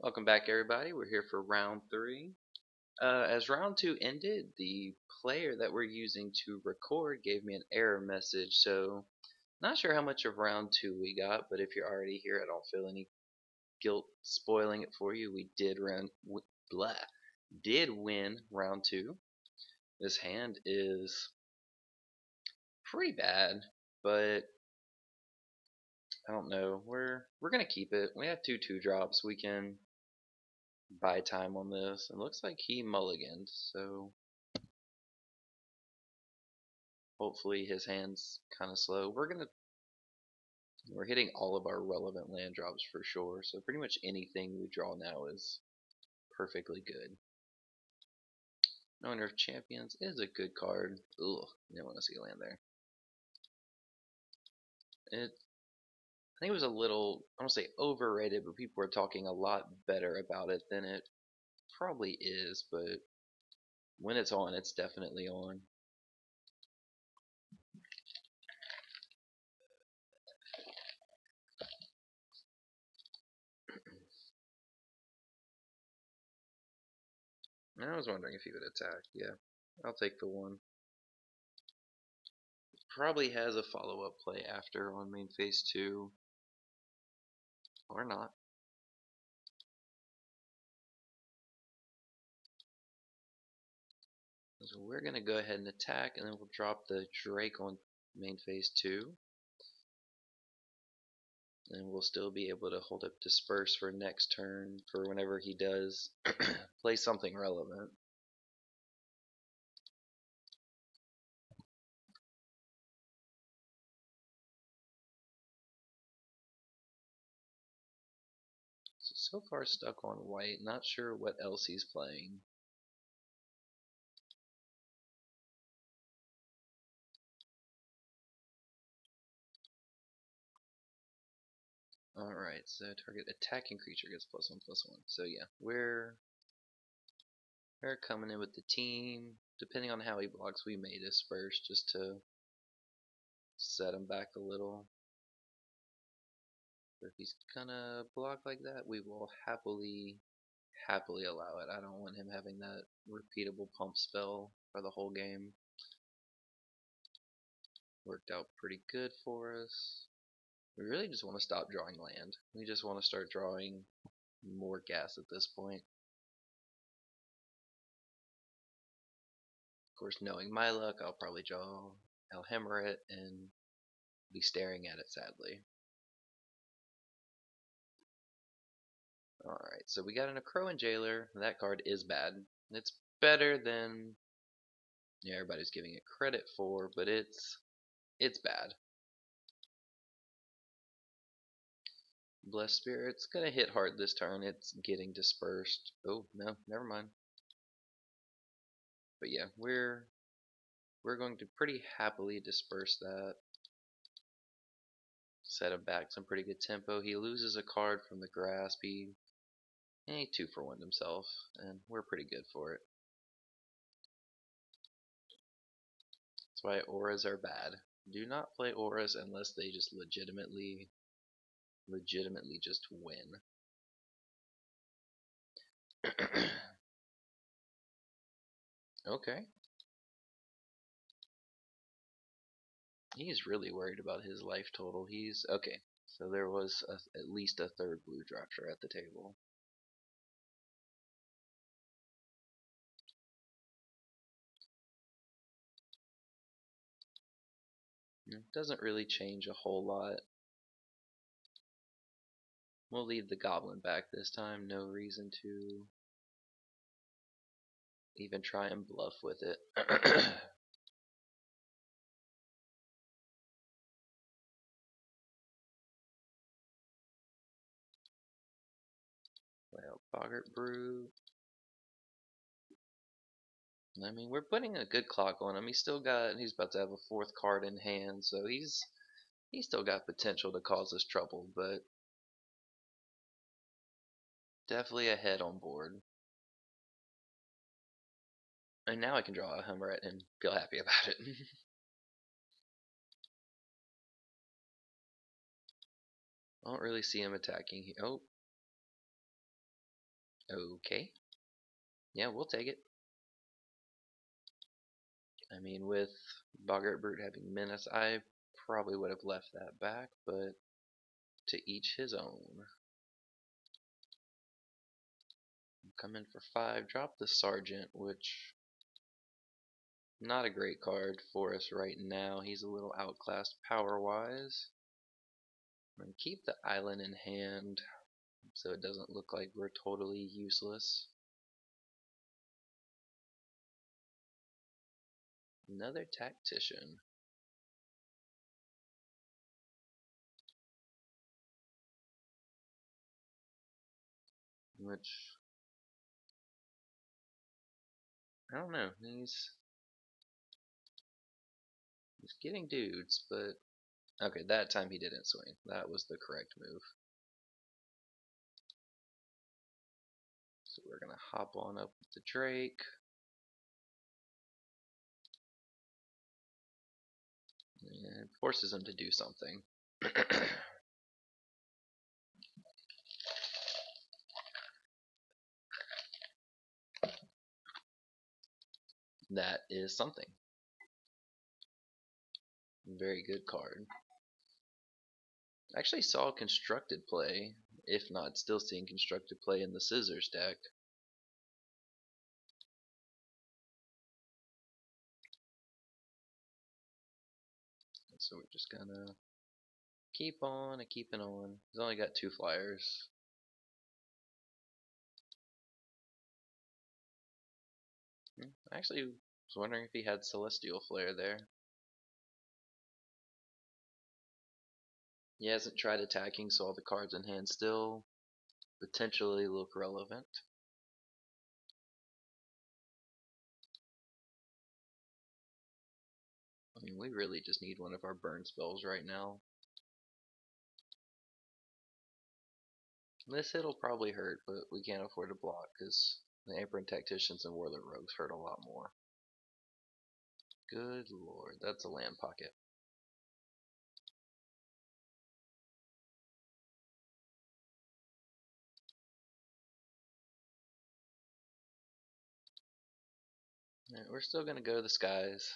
Welcome back, everybody. We're here for round three. As round two ended, the player that we're using to record gave me an error message, so not sure how much of round two we got, but if you're already here, I don't feel any guilt spoiling it for you. We did win round two. This hand is pretty bad, but I don't know. We're gonna keep it. We have two drops. We can buy time on this. It looks like he mulliganed, so hopefully his hand's kind of slow. We're hitting all of our relevant land drops for sure, so pretty much anything we draw now is perfectly good. Owner of Champions is a good card. Ugh, you don't want to see a land there. I think it was a little, I don't say overrated, but people were talking a lot better about it than it probably is, but when it's on, it's definitely on. I was wondering if he would attack. Yeah, I'll take the one. Probably has a follow-up play after on main phase 2. Or not. So we're going to go ahead and attack, and then we'll drop the Drake on main phase 2. And we'll still be able to hold up Disperse for next turn for whenever he does play something relevant. So far stuck on white, not sure what else he's playing. Alright, so target attacking creature gets +1/+1. So yeah, we're coming in with the team. Depending on how he blocks, we may disperse just to set him back a little. But if he's gonna block like that, we will happily allow it. I don't want him having that repeatable pump spell for the whole game. Worked out pretty good for us. We really just want to stop drawing land. We just want to start drawing more gas at this point. Of course, knowing my luck, I'll probably draw Alhemerit and be staring at it sadly. Alright, so we got a Necro and Jailer. That card is bad. It's better than everybody's giving it credit for, but it's bad. Blessed Spirit's gonna hit hard this turn. It's getting dispersed. Oh no, never mind. But yeah, we're going to pretty happily disperse that. Set him back some pretty good tempo. He loses a card from the grasp. He 2-for-1'd himself, and we're pretty good for it. That's why auras are bad. Do not play auras unless they just legitimately just win. Okay. He's really worried about his life total. He's okay. So there was at least a third blue dropper at the table. It doesn't really change a whole lot. We'll leave the goblin back this time. No reason to even try and bluff with it. Well, Boggart Brew. I mean, we're putting a good clock on him. He's about to have a fourth card in hand, so he's still got potential to cause us trouble, but definitely ahead on board. And now I can draw a Hummerat and feel happy about it. I don't really see him attacking here. Oh. Okay. Yeah, we'll take it. I mean, with Boggart Brute having menace, I probably would have left that back, but to each his own. Come in for 5, drop the Sergeant, which not a great card for us right now. He's a little outclassed power-wise. And keep the island in hand so it doesn't look like we're totally useless. Another Tactician. Which, I don't know, he's getting dudes, but okay, that time he didn't swing. That was the correct move. So we're gonna hop on up with the Drake. And it forces him to do something. That is something. Very good card. Actually saw constructed play, if not still seeing constructed play in the scissors deck. So we're just gonna keep on and keeping on. He's only got 2 flyers. I actually was wondering if he had Celestial Flare there. He hasn't tried attacking, so all the cards in hand still potentially look relevant. I mean, we really just need one of our burn spells right now. This hit'll probably hurt, but we can't afford to block because the Apron Tacticians and Warlord Rogues hurt a lot more. Good lord, that's a land pocket. Right, we're still gonna go to the skies.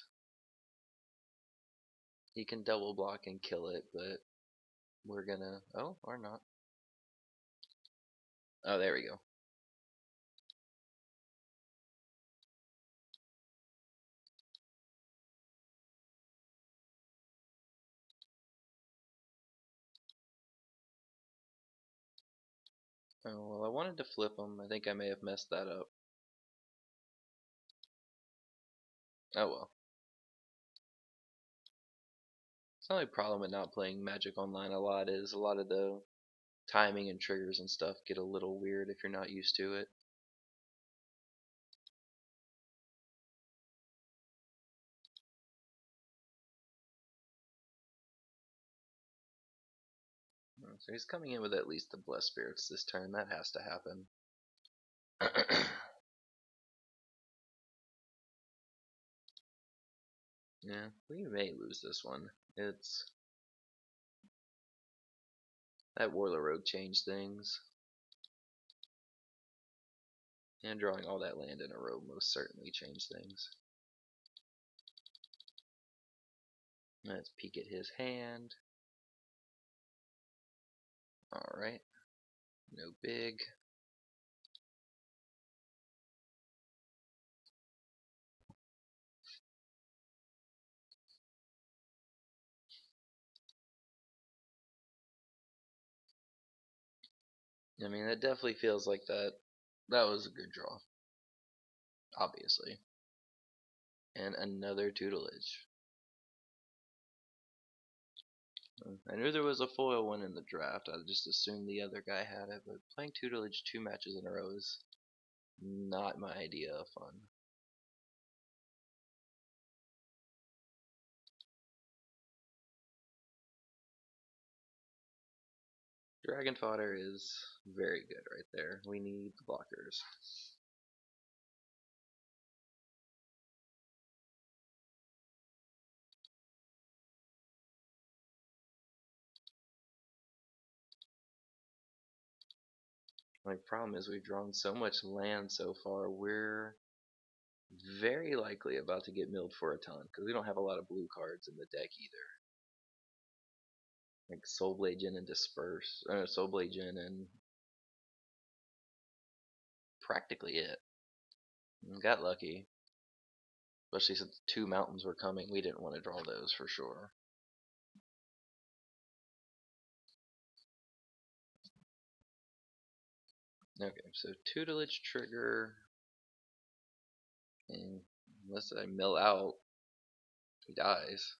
He can double block and kill it, but we're gonna... oh, or not. Oh, there we go. Oh, well, I wanted to flip him. I think I may have messed that up. Oh well. The only problem with not playing Magic Online a lot is a lot of the timing and triggers and stuff get a little weird if you're not used to it. So he's coming in with at least the Blessed Spirits this turn. That has to happen. Yeah, we may lose this one. It's... that Warlord Rogue changed things. And drawing all that land in a row most certainly changed things. Let's peek at his hand. Alright. No big. I mean, it definitely feels like that. That was a good draw. Obviously. And another tutelage. I knew there was a foil one in the draft. I just assumed the other guy had it, but playing tutelage 2 matches in a row is not my idea of fun. Dragon Fodder is very good right there. We need the blockers. My problem is we've drawn so much land so far, we're very likely about to get milled for a ton, because we don't have a lot of blue cards in the deck either. Like Soul Blade Jin and Disperse, Soul Blade Jin and practically it. We got lucky, especially since 2 mountains were coming. We didn't want to draw those for sure. Okay, so tutelage trigger, and unless I mill out, he dies.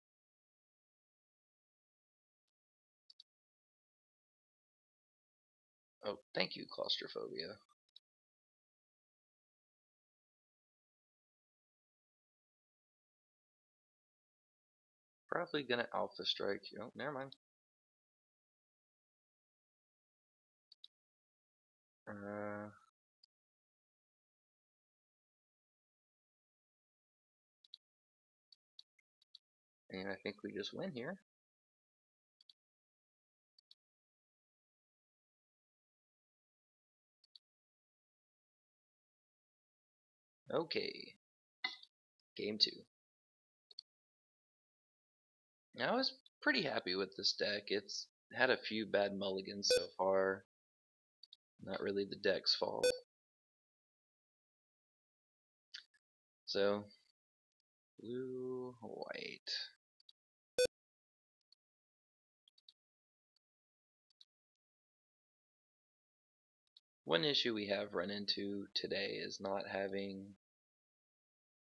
Oh, thank you, claustrophobia. Probably gonna alpha strike. Oh, never mind. And I think we just win here. Okay, game 2. I was pretty happy with this deck. It's had a few bad mulligans so far. Not really the deck's fault. So, blue, white. One issue we have run into today is not having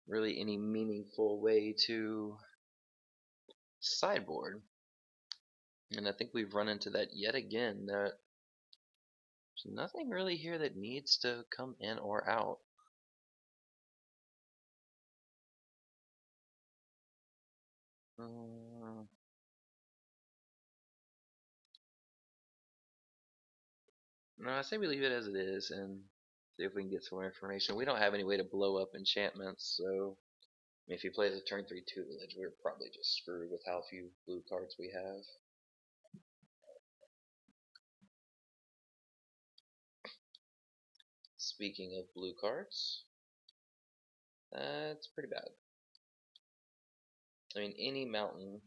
really any meaningful way to sideboard. And I think we've run into that yet again, that there's nothing really here that needs to come in or out. No, I say we leave it as it is and see if we can get some more information. We don't have any way to blow up enchantments, so if he plays a turn 3 tutelage, we're probably just screwed with how few blue cards we have. Speaking of blue cards, that's pretty bad. I mean, any mountain,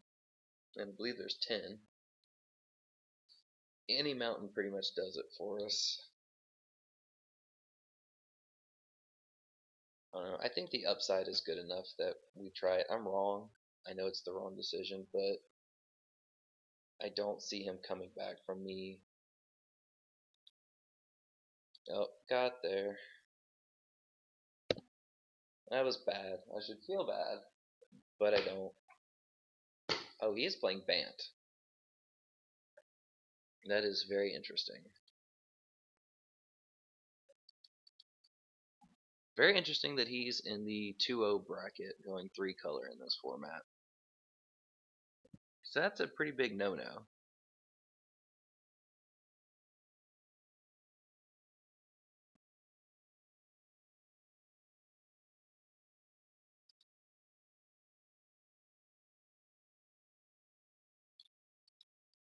and I believe there's 10, any mountain pretty much does it for us. I don't know, I think the upside is good enough that we try it. I'm wrong. I know it's the wrong decision, but I don't see him coming back from me. Oh, got there. That was bad. I should feel bad, but I don't. Oh, he is playing Bant. That is very interesting. Very interesting that he's in the 2-0 bracket going 3-color in this format. So that's a pretty big no-no.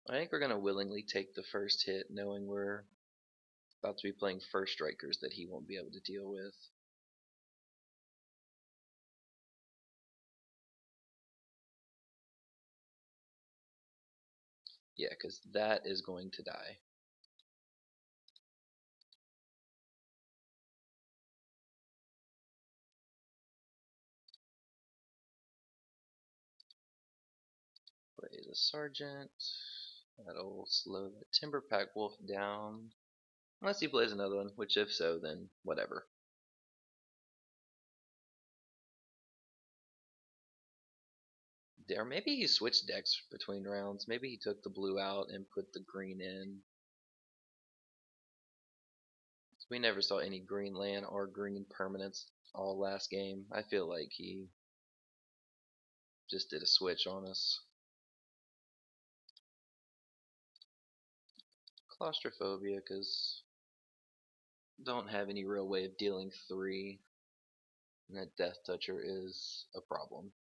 I think we're going to willingly take the first hit, knowing we're about to be playing first strikers that he won't be able to deal with. Yeah, because that is going to die. Play the Sergeant. That'll slow the Timber Pack Wolf down. Unless he plays another one, which if so, then whatever. Or maybe he switched decks between rounds. Maybe he took the blue out and put the green in. We never saw any green land or green permanents all last game. I feel like he just did a switch on us. Claustrophobia, because don't have any real way of dealing 3. And that Death Toucher is a problem.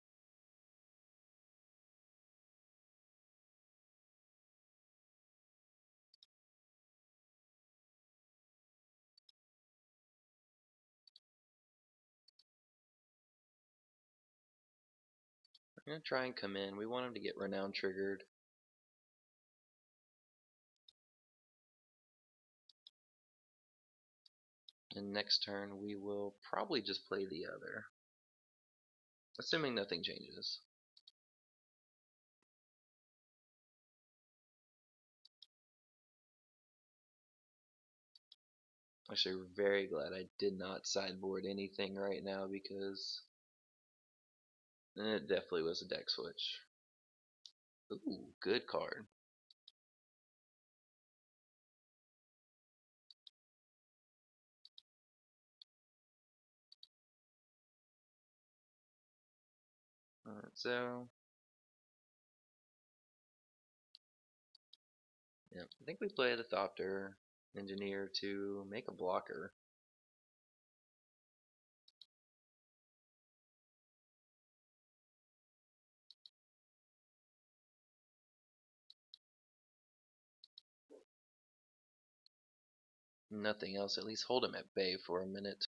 I'm gonna try and come in. We want him to get renown triggered. And next turn we will probably just play the other. Assuming nothing changes. Actually, very glad I did not sideboard anything right now because it definitely was a deck switch. Ooh, good card. Alright, so yeah, I think we play the Thopter Engineer to make a blocker. Nothing else, at least hold him at bay for a minute.